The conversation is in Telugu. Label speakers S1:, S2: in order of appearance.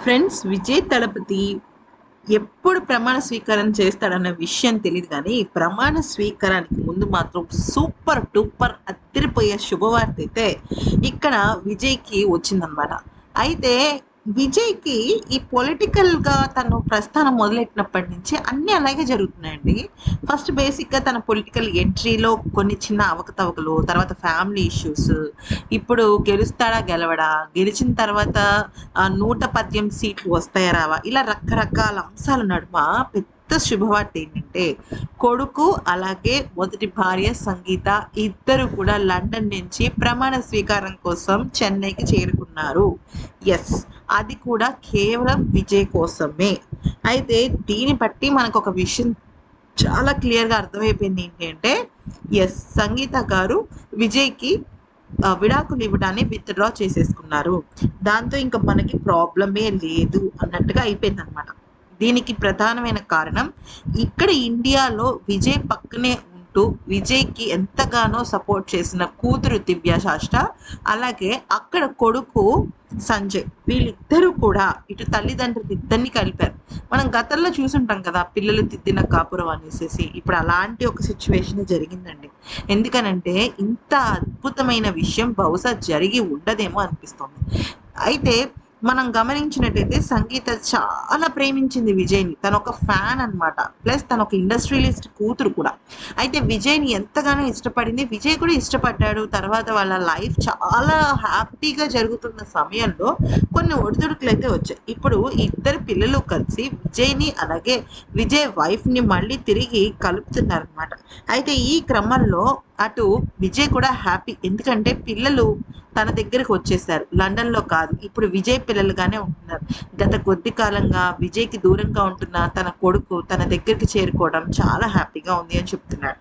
S1: ఫ్రెండ్స్, విజయ్ దళపతి ఎప్పుడు ప్రమాణ స్వీకారం చేస్తాడన్న విషయం తెలియదు కానీ ప్రమాణ స్వీకారానికి ముందు మాత్రం సూపర్ డూపర్ అదిరిపోయే శుభవార్త అయితే ఇక్కడ విజయ్కి వచ్చిందనమాట. అయితే విజయ్కి ఈ పొలిటికల్గా తను ప్రస్థానం మొదలెట్టినప్పటి నుంచి అన్నీ అలాగే జరుగుతున్నాయండి. ఫస్ట్ బేసిక్గా తన పొలిటికల్ ఎంట్రీలో కొన్ని చిన్న అవకతవకలు, తర్వాత ఫ్యామిలీ ఇష్యూస్, ఇప్పుడు గెలుస్తాడా గెలవడా, గెలిచిన తర్వాత 118 సీట్లు వస్తాయా రావా, ఇలా రకరకాల అంశాల నడుమ పెద్ద శుభవార్త ఏంటంటే కొడుకు అలాగే మొదటి భార్య సంగీత ఇద్దరు కూడా లండన్ నుంచి ప్రమాణ స్వీకారం కోసం చెన్నైకి చేరుకున్నారు. ఎస్, అది కూడా కేవలం విజయ్ కోసమే. అయితే దీన్ని బట్టి మనకు ఒక విషయం చాలా క్లియర్గా అర్థమైపోయింది ఏంటి అంటే, ఎస్, సంగీత గారు విజయ్కి విడాకులు ఇవ్వడాన్ని విత్డ్రా చేసేసుకున్నారు. దాంతో ఇంకా మనకి ప్రాబ్లమే లేదు అన్నట్టుగా అయిపోయింది అనమాట. దీనికి ప్రధానమైన కారణం ఇక్కడ ఇండియాలో విజయ్ పక్కనే ఉంటూ విజయ్కి ఎంతగానో సపోర్ట్ చేసిన కూతురు దివ్య శాస్త్ర, అలాగే అక్కడ కొడుకు సంజయ్, వీళ్ళిద్దరూ కూడా ఇటు తల్లిదండ్రులు ఇద్దరిని కలిపారు. మనం గతంలో చూసుంటాం కదా, పిల్లలు తిద్దిన కాపురం అనేసి. ఇప్పుడు అలాంటి ఒక సిచ్యువేషన్ జరిగిందండి. ఎందుకనంటే ఇంత అద్భుతమైన విషయం బహుశా జరిగి ఉండదేమో అనిపిస్తుంది. అయితే మనం గమనించినట్టయితే సంగీత చాలా ప్రేమించింది విజయ్ని. తను ఒక ఫ్యాన్ అనమాట. ప్లస్ తను ఒక ఇండస్ట్రియలిస్ట్ కూతురు కూడా. అయితే విజయ్ని ఎంతగానో ఇష్టపడింది, విజయ్ కూడా ఇష్టపడ్డాడు. తర్వాత వాళ్ళ లైఫ్ చాలా హ్యాపీగా జరుగుతున్న సమయంలో కొన్ని ఒడిదుడుకులు అయితే వచ్చాయి. ఇప్పుడు ఇద్దరు పిల్లలు కలిసి విజయ్ని అలాగే విజయ్ వైఫ్ని మళ్ళీ తిరిగి కలుపుతున్నారనమాట. అయితే ఈ క్రమంలో అటు విజయ్ కూడా హ్యాపీ, ఎందుకంటే పిల్లలు తన దగ్గరకు వచ్చేసారు. లండన్లో కాదు, ఇప్పుడు విజయ్ పిల్లలుగానే ఉంటున్నారు. గత కొద్ది కాలంగా విజయ్కి దూరంగా ఉంటున్న తన కొడుకు తన దగ్గరికి చేరుకోవడం చాలా హ్యాపీగా ఉంది అని చెప్తున్నాడు.